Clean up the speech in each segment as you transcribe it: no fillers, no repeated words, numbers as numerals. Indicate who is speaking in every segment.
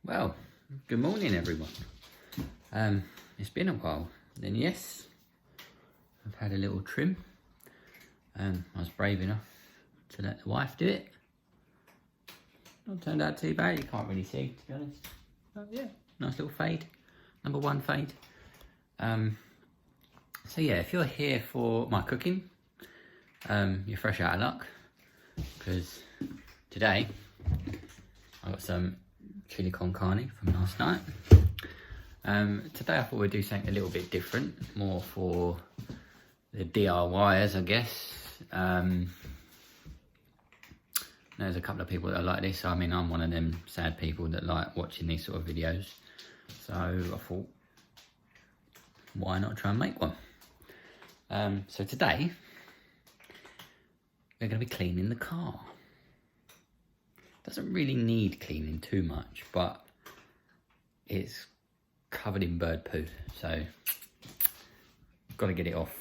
Speaker 1: Well, good morning everyone. It's been a while. Then yes, I've had a little trim. I was brave enough to let the wife do it. Not turned out too bad, you can't really see to be honest. But yeah, nice little fade. Number one fade. So yeah, if you're here for my cooking, you're fresh out of luck. Because today, I got some chili con carne from last night. Today I thought we'd do something a little bit different, more for the DIYers, I guess. There's a couple of people that are like this. I mean, I'm one of them sad people that like watching these sort of videos. So I thought, why not try and make one? So today, we're going to be cleaning the car. Doesn't really need cleaning too much, but it's covered in bird poo, so got to get it off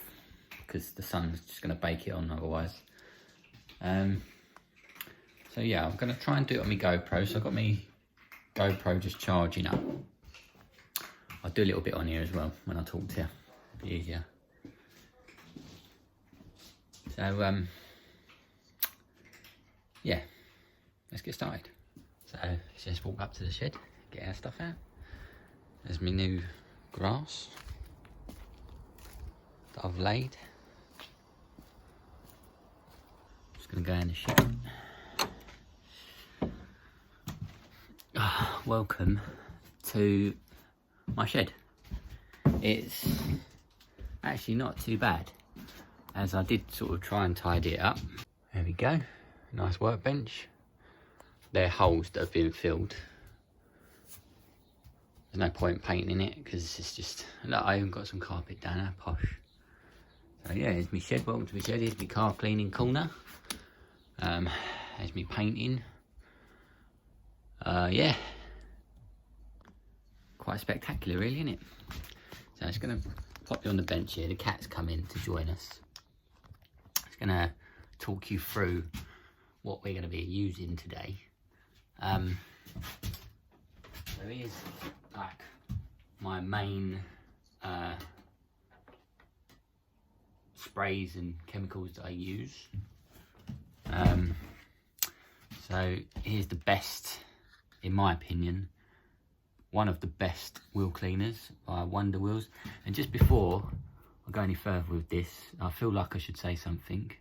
Speaker 1: because the sun's just going to bake it on otherwise. So yeah, I'm going to try and do it on my GoPro. So I've got my GoPro just charging up. I'll do a little bit on here as well when I talk to you. It'll be easier. So yeah, let's get started. So let's just walk up to the shed, get our stuff out. There's my new grass that I've laid. Just gonna go in the shed. Welcome to my shed. It's actually not too bad, as I did sort of try and tidy it up. There we go, nice workbench. They're holes that have been filled. There's no point painting it because it's just, look, I even got some carpet down there, posh. So yeah, here's my shed, welcome to my shed. Here's my car cleaning corner. There's me painting. Yeah, quite spectacular really, isn't it? So it's gonna pop you on the bench here. The cat's come in to join us. It's gonna talk you through what we're gonna be using today. So here's like my main sprays and chemicals that I use. So here's the best, in my opinion, one of the best wheel cleaners by Wonder Wheels. And just before I go any further with this, I feel like I should say something.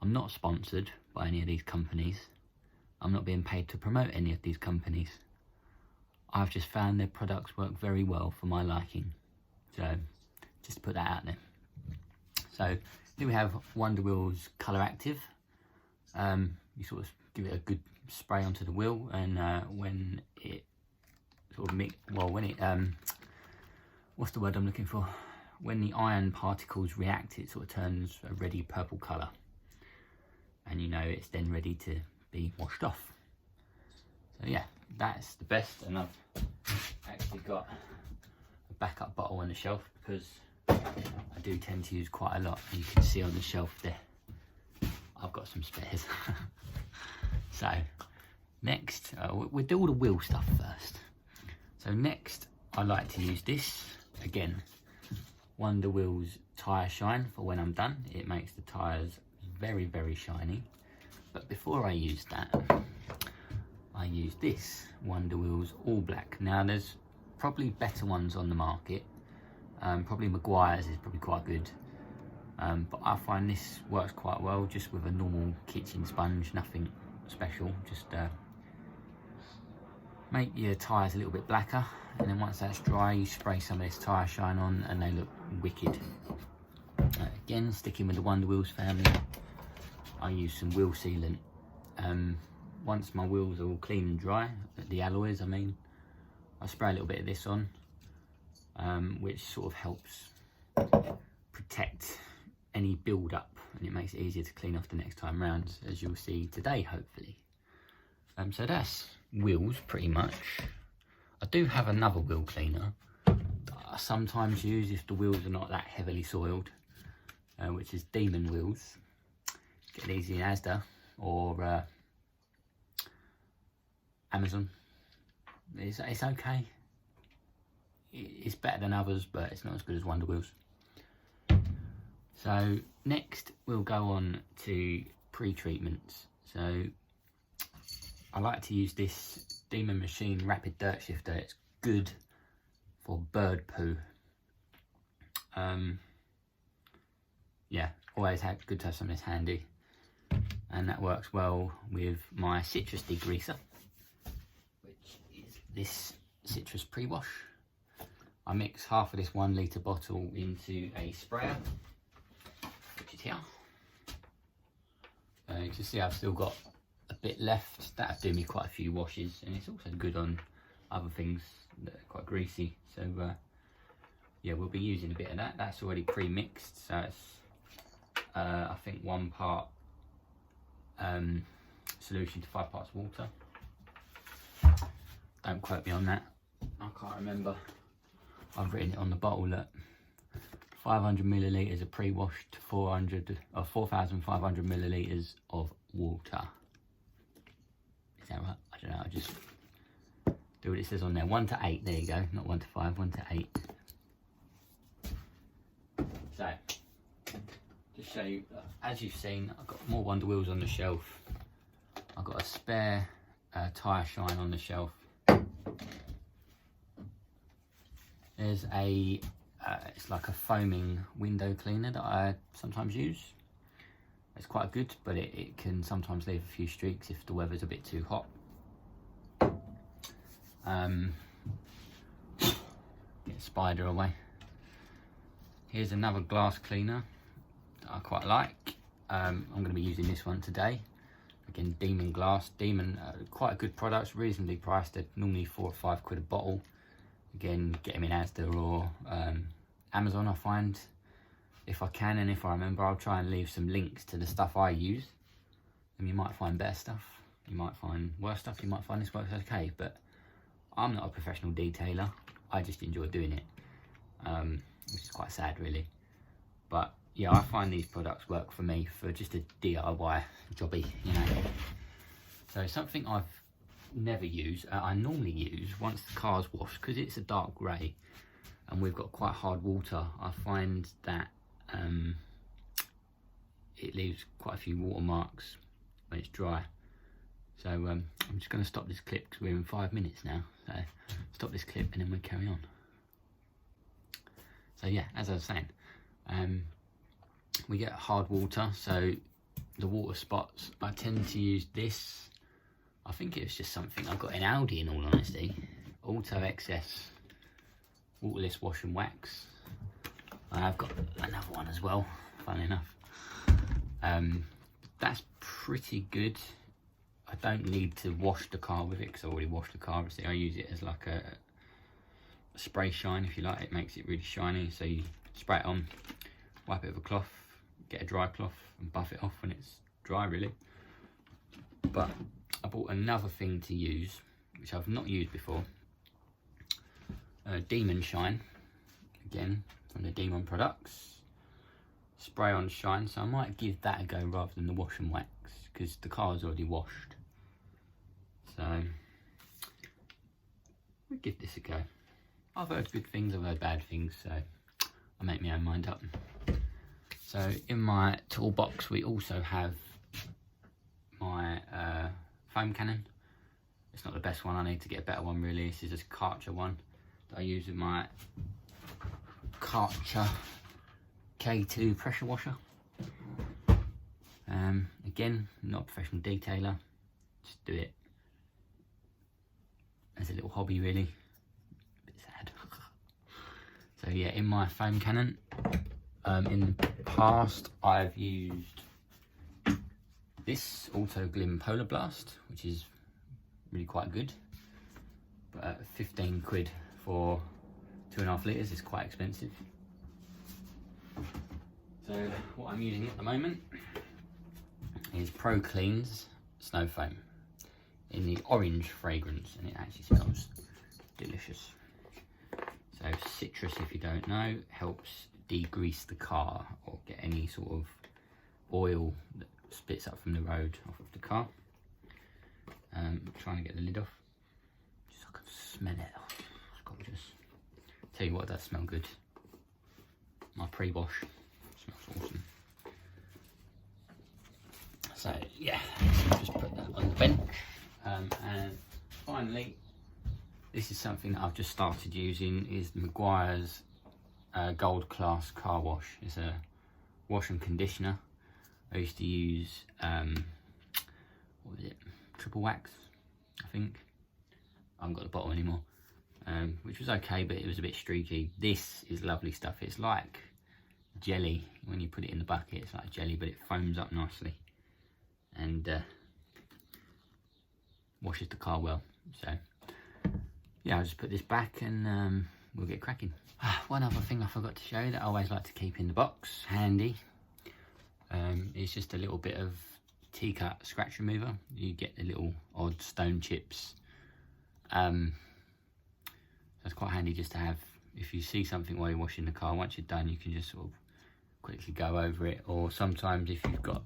Speaker 1: I'm not sponsored by any of these companies. I'm not being paid to promote any of these companies. I've just found their products work very well for my liking. So just to put that out there. So here we have Wonder Wheels Colour Active. You sort of give it a good spray onto the wheel, and when it sort of what's the word I'm looking for? When the iron particles react, it sort of turns a reddy purple colour. And you know it's then ready to be washed off. So yeah, that's the best. And I've actually got a backup bottle on the shelf because I do tend to use quite a lot. And you can see on the shelf there, I've got some spares. So next, we'll do all the wheel stuff first. So next, I like to use this, again, Wonder Wheels Tyre Shine for when I'm done. It makes the tyres very, very shiny. But before I use that, I use this Wonder Wheels All Black. Now there's probably better ones on the market. Probably Maguire's is probably quite good. But I find this works quite well just with a normal kitchen sponge, nothing special. Just make your tyres a little bit blacker, and then once that's dry, you spray some of this Tyre Shine on and they look wicked. Again, sticking with the Wonder Wheels family, I use some wheel sealant. Once my wheels are all clean and dry, the alloys I mean, I spray a little bit of this on, which sort of helps protect any build up, and it makes it easier to clean off the next time round, as you'll see today hopefully. So that's wheels pretty much. I do have another wheel cleaner that I sometimes use if the wheels are not that heavily soiled, which is Demon Wheels. Get these in Asda or Amazon. It's okay. It's better than others, but it's not as good as Wonder Wheels. So next we'll go on to pre-treatments. So I like to use this Demon Machine Rapid Dirt Shifter. It's good for bird poo. Yeah, always good to have some of this handy, and that works well with my citrus degreaser, which is this citrus pre-wash. I mix half of this 1 litre bottle into a sprayer, which is here. You can see I've still got a bit left. That'll do me quite a few washes, and it's also good on other things that are quite greasy. So yeah, we'll be using a bit of that. That's already pre-mixed, so it's I think 1 part solution to 5 parts water. Don't quote me on that, I can't remember. I've written it on the bottle that 500 millilitres of pre-washed, 4,500 millilitres of water. Is that right? I don't know, I just do what it says on there. 1 to 8, there you go, not 1 to 5, 1 to 8. So, just show you, as you've seen, I've got more Wonder Wheels on the shelf. I've got a spare tyre shine on the shelf. There's a, it's like a foaming window cleaner that I sometimes use. It's quite good, but it can sometimes leave a few streaks if the weather's a bit too hot. Get a spider away. Here's another glass cleaner that I quite like. I'm going to be using this one today. Again, Demon Glass. Demon, quite a good product, reasonably priced. They're normally 4 or 5 quid a bottle. Again, get them in Asda or Amazon, I find. If I can and if I remember, I'll try and leave some links to the stuff I use. And you might find better stuff. You might find worse stuff. You might find this works okay. But I'm not a professional detailer. I just enjoy doing it. Which is quite sad, really. But yeah, I find these products work for me for just a DIY jobby, you know. So something I've never used, I normally use once the car's washed, because it's a dark grey and we've got quite hard water. I find that it leaves quite a few watermarks when it's dry. So I'm just going to stop this clip because we're in 5 minutes now. So stop this clip and then we'll carry on. So yeah, as I was saying, we get hard water, so the water spots, I tend to use this. I think it was just something I got in Aldi, in all honesty. Auto XS waterless wash and wax. I have got another one as well, funnily enough. That's pretty good. I don't need to wash the car with it because I already washed the car. So I use it as like a spray shine, if you like. It makes it really shiny, so you spray it on, wipe it with a cloth, get a dry cloth and buff it off when it's dry, really. But I bought another thing to use which I've not used before. Demon Shine, again from the Demon products. Spray on shine, so I might give that a go rather than the wash and wax because the car is already washed. So we'll give this a go. I've heard good things, I've heard bad things, so I'll make my own mind up. So in my toolbox we also have my foam cannon. It's not the best one, I need to get a better one really. This is a Karcher one that I use with my Karcher K2 pressure washer. Again, not a professional detailer, just do it as a little hobby really. A bit sad. So yeah, in my foam cannon, in the past I've used this Auto Glim Polar Blast, which is really quite good, but 15 quid for 2.5 litres is quite expensive. So what I'm using at the moment is Pro Clean's Snow Foam in the orange fragrance, and it actually smells delicious. So citrus, if you don't know, helps degrease the car or get any sort of oil that spits up from the road off of the car. I'm trying to get the lid off just so I can smell it. Oh, it's gorgeous. Tell you what, does smell good. My pre-wash smells awesome. So yeah, so just put that on the bench. And finally, this is something that I've just started using, is Meguiar's Gold Class Car Wash. It's a wash and conditioner. I used to use, what was it, triple wax, I think. I haven't got the bottle anymore, which was okay, but it was a bit streaky. This is lovely stuff. It's like jelly. When you put it in the bucket, it's like jelly, but it foams up nicely and washes the car well. So yeah, I'll just put this back and we'll get cracking. One other thing I forgot to show that I always like to keep in the box, handy, is just a little bit of T-cut scratch remover. You get the little odd stone chips. That's quite handy just to have. If you see something while you're washing the car, once you're done, you can just sort of quickly go over it. Or sometimes if you've got,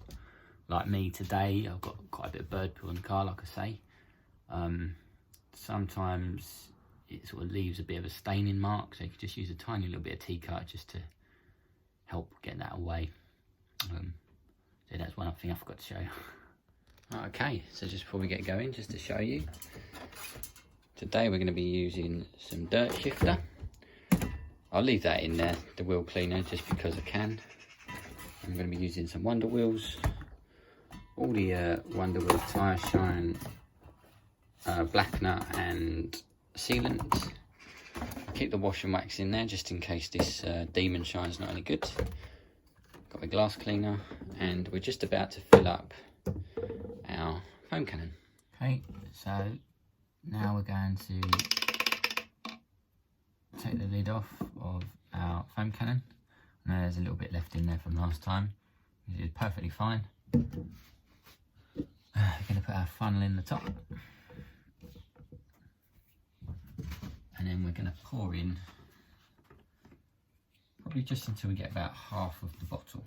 Speaker 1: like me today, I've got quite a bit of bird poo on the car, like I say. Sometimes it sort of leaves a bit of a staining mark, so you can just use a tiny little bit of T-cut just to help get that away. So that's one thing I forgot to show you. Okay, so just before we get going, just to show you, today we're going to be using some dirt shifter. I'll leave that in there, the wheel cleaner, just because I can. I'm going to be using some Wonder Wheels, all the Wonder Wheel tyre shine, black nut and sealant. I'll keep the wash and wax in there just in case this demon shine's not any good. Got my glass cleaner, and we're just about to fill up our foam cannon. Okay, so now we're going to take the lid off of our foam cannon. Now there's a little bit left in there from last time. It is perfectly fine. We're going to put our funnel in the top. And then we're going to pour in, probably just until we get about half of the bottle.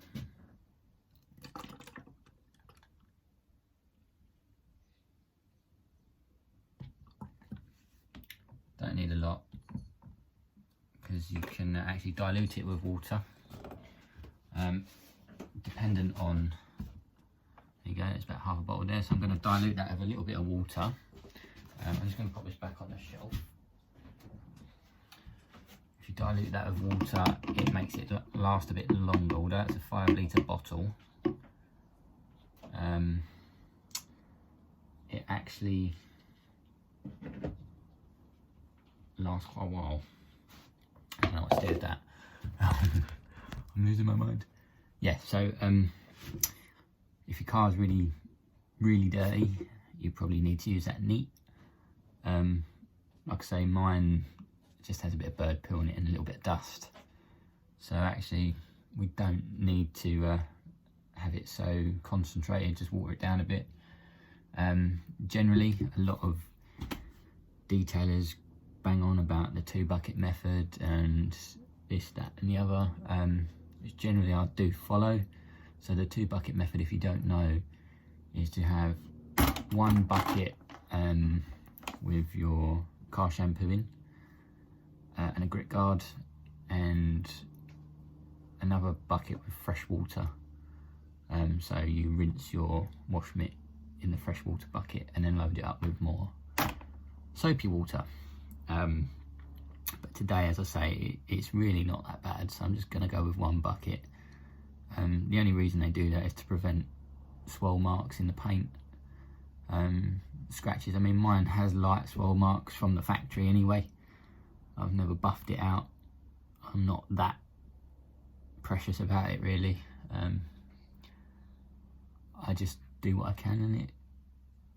Speaker 1: Don't need a lot, because you can actually dilute it with water. Dependent on, there you go, it's about half a bottle there, so I'm going to dilute that with a little bit of water. I'm just going to pop this back on the shelf. If you dilute that with water, it makes it last a bit longer. Although it's a 5 litre bottle, it actually lasts quite a while. I don't know what to do with that. I'm losing my mind. Yeah, so if your car's really, really dirty, you probably need to use that neat. Like I say, mine just has a bit of bird poo on it and a little bit of dust. So actually, we don't need to have it so concentrated, just water it down a bit. Generally, a lot of detailers bang on about the 2-bucket method and this, that and the other, which generally I do follow. So the 2-bucket method, if you don't know, is to have 1 bucket with your car shampoo in, and a grit guard, and another bucket with fresh water. So you rinse your wash mitt in the fresh water bucket and then load it up with more soapy water. But today, as I say, it's really not that bad, so I'm just going to go with 1 bucket. The only reason they do that is to prevent swirl marks in the paint, scratches. I mean, mine has light swirl marks from the factory anyway. I've never buffed it out. I'm not that precious about it really. I just do what I can, and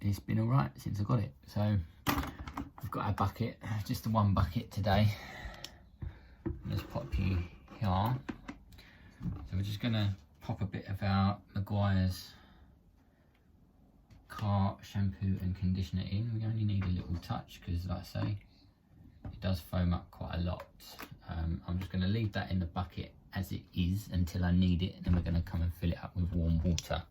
Speaker 1: it's been alright since I got it. So we've got our bucket, just the 1 bucket today. Let's pop you here. So we're just going to pop a bit of our Meguiar's car shampoo and conditioner in. We only need a little touch because, like I say, it does foam up quite a lot. I'm just going to leave that in the bucket as it is until I need it, and then we're going to come and fill it up with warm water.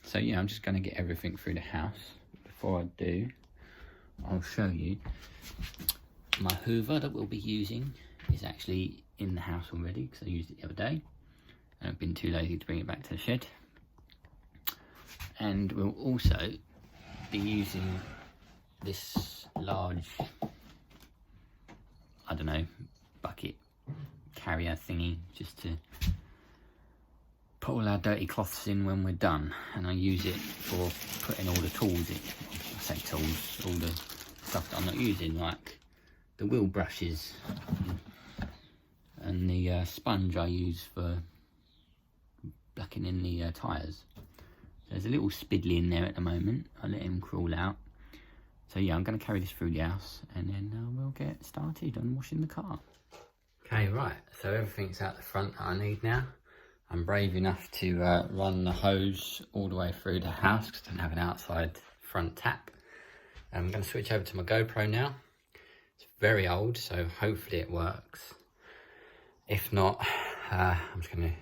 Speaker 1: So yeah, I'm just going to get everything through the house. Before I do, I'll show you. My Hoover that we'll be using is actually in the house already because I used it the other day and I've been too lazy to bring it back to the shed. And we'll also be using this large, I don't know, bucket carrier thingy just to put all our dirty cloths in when we're done, and I use it for putting all the tools in. I say tools, all the stuff that I'm not using, like the wheel brushes and the sponge I use for blacking in the tyres. There's a little Spiddly in there at the moment. I let him crawl out. So yeah, I'm going to carry this through the house and then we'll get started on washing the car. Okay, right, so everything's out the front that I need now. I'm brave enough to run the hose all the way through the house because I don't have an outside front tap. I'm going to switch over to my GoPro now. It's very old, so hopefully it works. If not, I'm just going to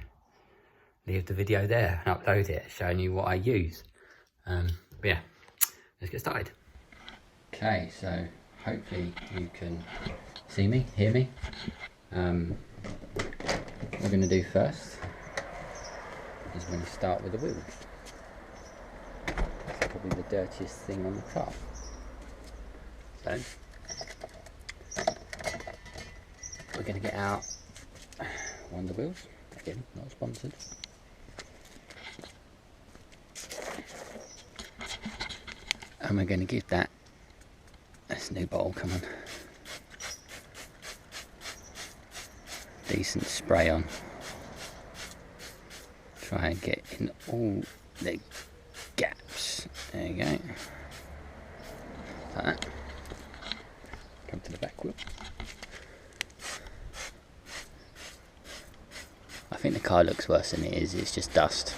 Speaker 1: leave the video there and upload it, showing you what I use. But yeah, let's get started. Okay, so hopefully you can see me, hear me. What we're going to do first is we're going to start with the wheels. That's probably the dirtiest thing on the car. So we're going to get out one of the wheels. Again, not sponsored. And we're going to give that this new bottle, come on, decent spray on. Try and get in all the gaps. There you go. Like that. Come to the back wheel. I think the car looks worse than it is. It's just dust.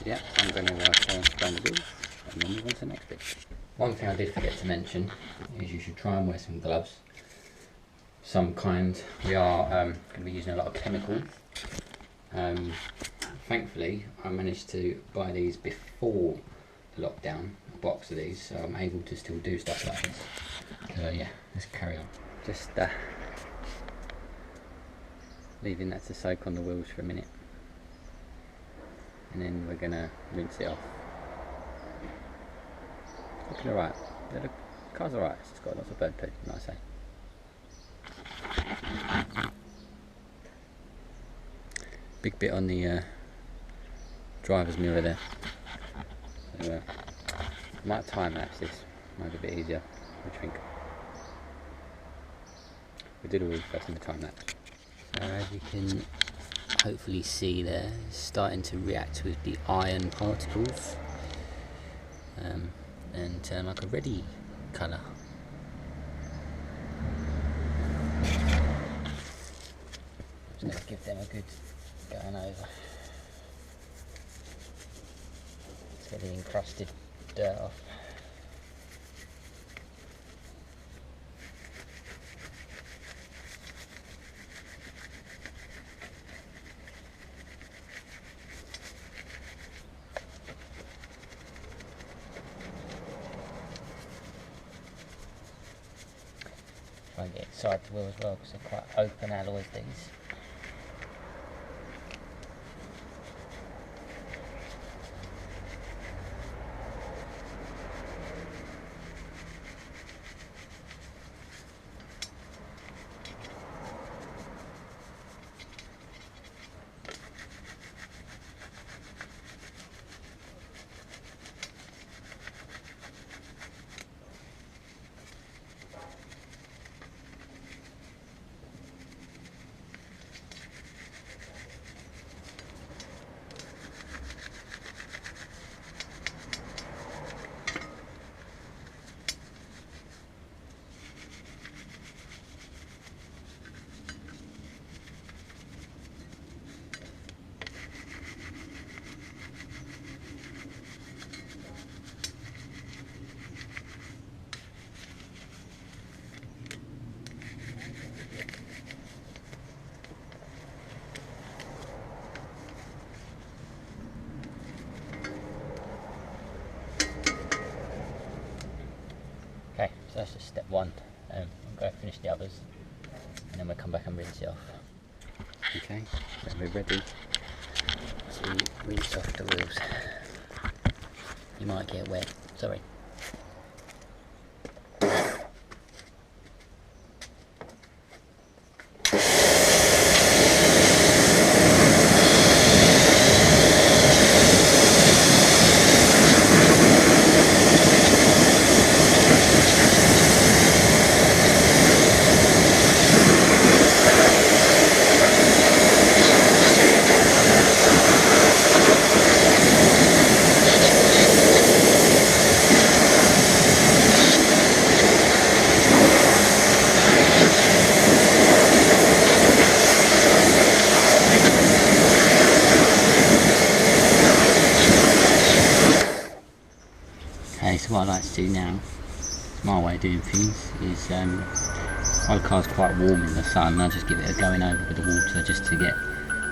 Speaker 1: Yeah, I'm going to try and spray the wheels and then move on to the next bit. One thing I did forget to mention is you should try and wear some gloves. Some kind. We are going to be using a lot of chemicals. Thankfully, I managed to buy these before the lockdown, a box of these, so I'm able to still do stuff like this. So yeah, let's carry on. Just leaving that to soak on the wheels for a minute. And then we're going to rinse it off. Looking alright. The car's alright, it's just got lots of bird poo, like I say. Big bit on the driver's mirror there. So, I might time lapse this, might be a bit easier. What do you think? We did all the first in the time lapse. So as you can hopefully see there, it's starting to react with the iron particles and turn like a reddy colour. I'm just going to give them a good going over. Let's get the encrusted dirt off. Try and get inside the wheel as well because they're quite open alloys, these. Okay, so that's just step one. I'm going to finish the others and then we'll come back and rinse it off. Okay, then we're ready to rinse off the wheels. You might get wet, sorry. Okay, so what I like to do now, my way of doing things, is while the car's quite warm in the sun, I just give it a going over with the water just to get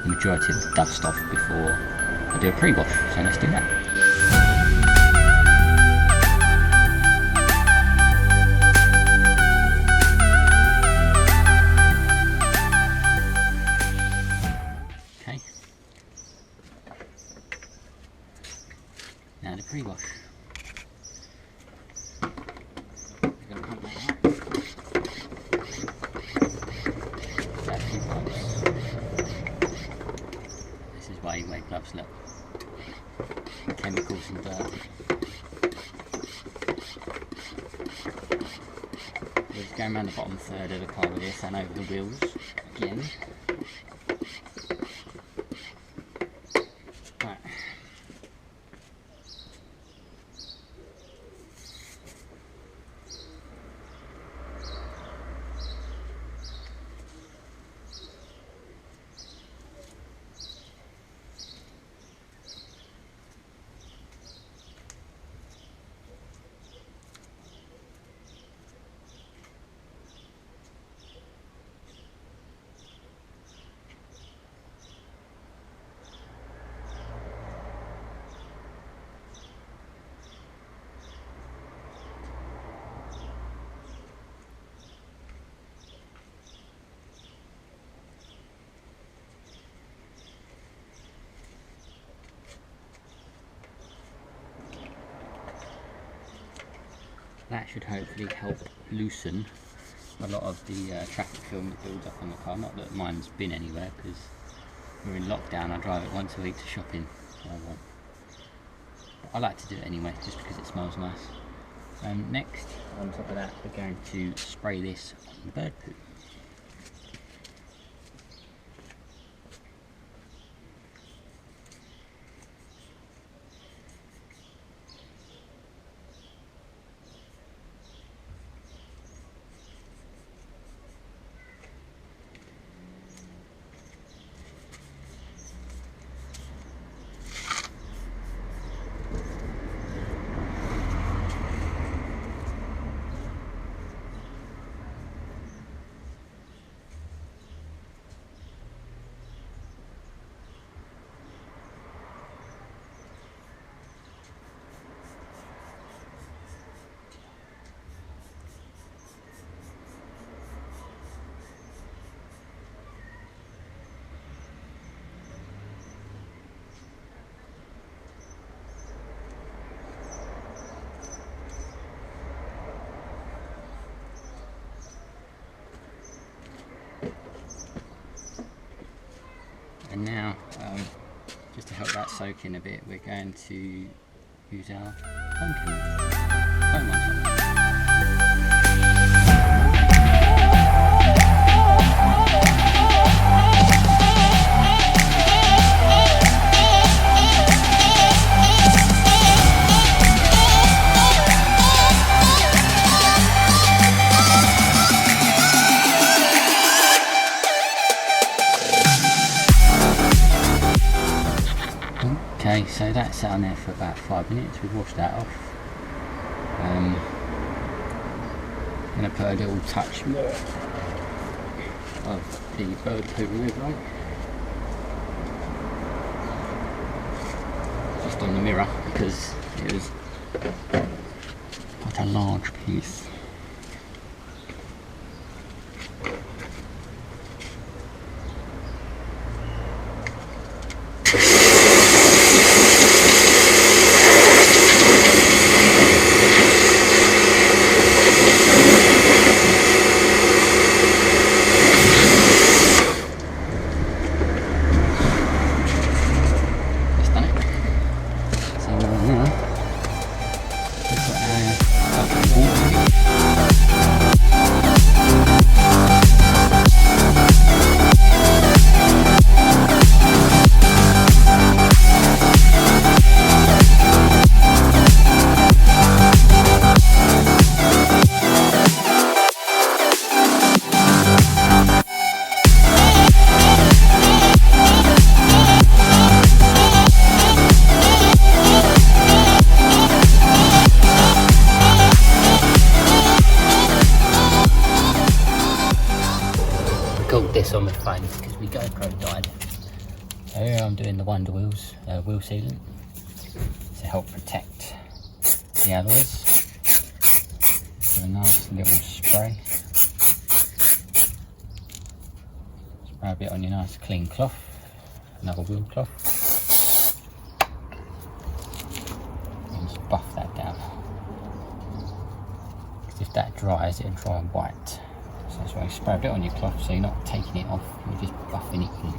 Speaker 1: the majority of the dust off before I do a pre-wash. So let's do that. Okay. Now the pre-wash. This is why you wear gloves, look. Chemicals and dirt. We're just going around the bottom third of the car with this and over the wheels again. Right. That should hopefully help loosen a lot of the traffic film that builds up on the car. Not that mine's been anywhere because we're in lockdown. I drive it once a week to shopping. So I like to do it anyway, just because it smells nice. Next, on top of that, we're going to spray this on the bird poo. And now, just to help that soak in a bit, we're going to use our foam cleaner. Okay, so that's sat on there for about 5 minutes. We've washed that off. I'm going to put a little touch more of the bird poo remover just on the mirror because it was quite a large piece. This on my phone because my GoPro died. So here I'm doing the Wonder Wheels wheel sealant to help protect the alloys. So a nice little spray. Spray a bit on your nice clean cloth, another wheel cloth, and just buff that down. Because if that dries, it'll dry white. So that's why you spray a bit on your cloth so you're not taking it off, you're just buffing it in.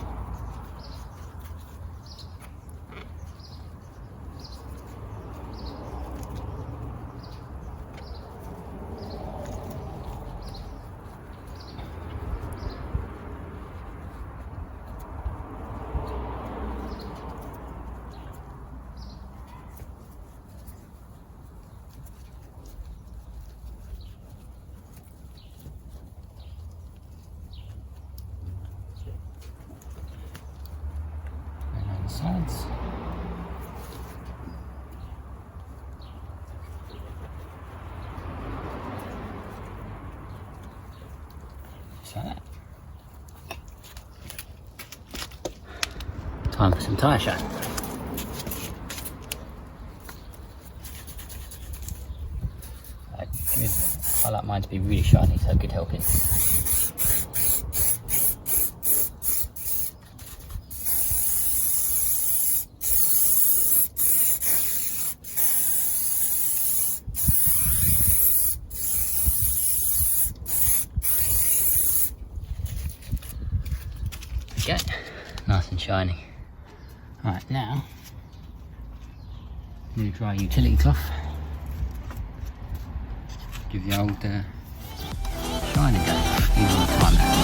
Speaker 1: Sides. Just like that. Time for some tyre shine. I like mine to be really shiny, so good helping. Okay, nice and shiny. Right, now I'm going to dry utility cloth. Give the old shine a go, even on the time lapse.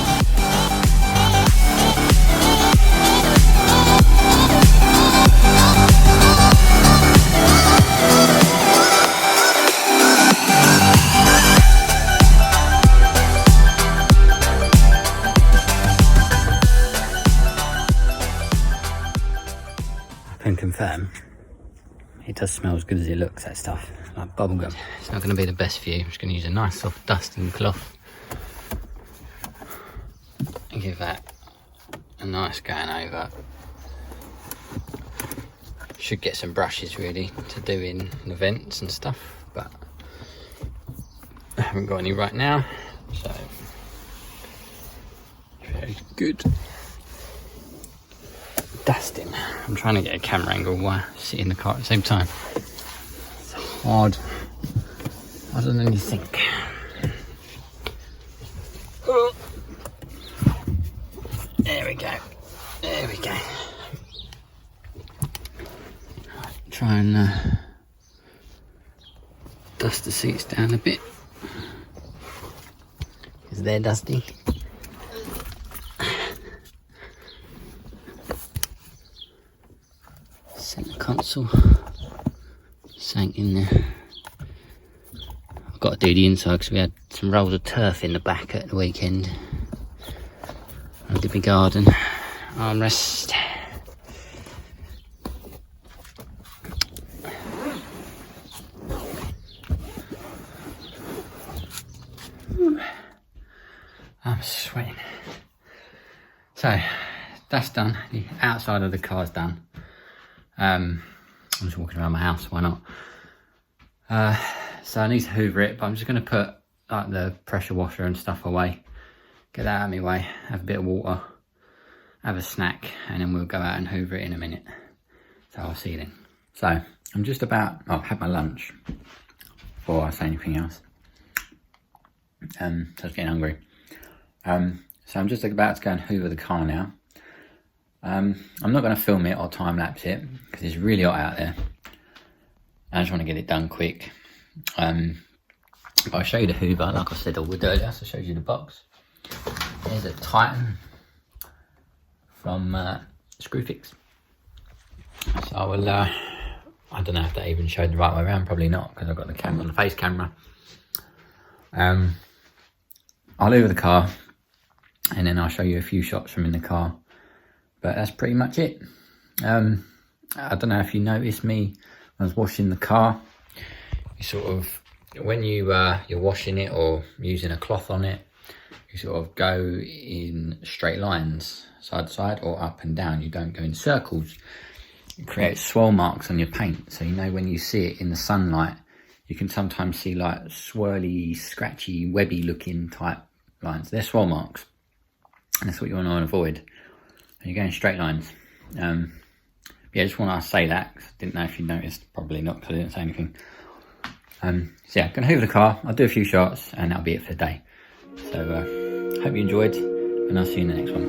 Speaker 1: Can confirm it does smell as good as it looks, that stuff, like bubblegum. It's not going to be the best for you. I'm just going to use a nice soft dusting cloth and give that a nice going over. Should get some brushes really to do in the vents and stuff, but I haven't got any right now, so very good. Dusting. I'm trying to get a camera angle while I sit in the car at the same time. It's hard. Harder than you think. There we go. There we go. Try and dust the seats down a bit because they're dusty. Centre console sank in there. I've got to do the inside because we had some rolls of turf in the back at the weekend. I did my garden. Armrest. I'm sweating. So that's done. The outside of the car's done. I'm just walking around my house, why not? So I need to hoover it, but I'm just going to put like the pressure washer and stuff away. Get that out of my way, have a bit of water, have a snack, and then we'll go out and hoover it in a minute. So I'll see you then. So I'm just about, I've had my lunch before I say anything else. So I was getting hungry. So I'm just about to go and hoover the car now. I'm not going to film it or time lapse it because it's really hot out there. I just want to get it done quick. But I'll show you the hoover, like I said I would earlier. So I showed you the box. There's a Titan from Screwfix. So I will, I don't know if that even showed the right way around, probably not, because I've got the camera on the face camera. I'll hoover the car and then I'll show you a few shots from in the car. But that's pretty much it. I don't know if you noticed me when I was washing the car. You sort of, when you're washing it or using a cloth on it, you sort of go in straight lines, side to side or up and down. You don't go in circles. It creates swirl marks on your paint. So you know when you see it in the sunlight, you can sometimes see like swirly, scratchy, webby looking type lines. They're swirl marks. And that's what you want to avoid. You're going straight lines. Yeah, I just want to say that, 'cause I didn't know if you noticed. Probably not, because I didn't say anything. So yeah, I'm going to hoover the car. I'll do a few shots and that'll be it for the day. So hope you enjoyed, and I'll see you in the next one.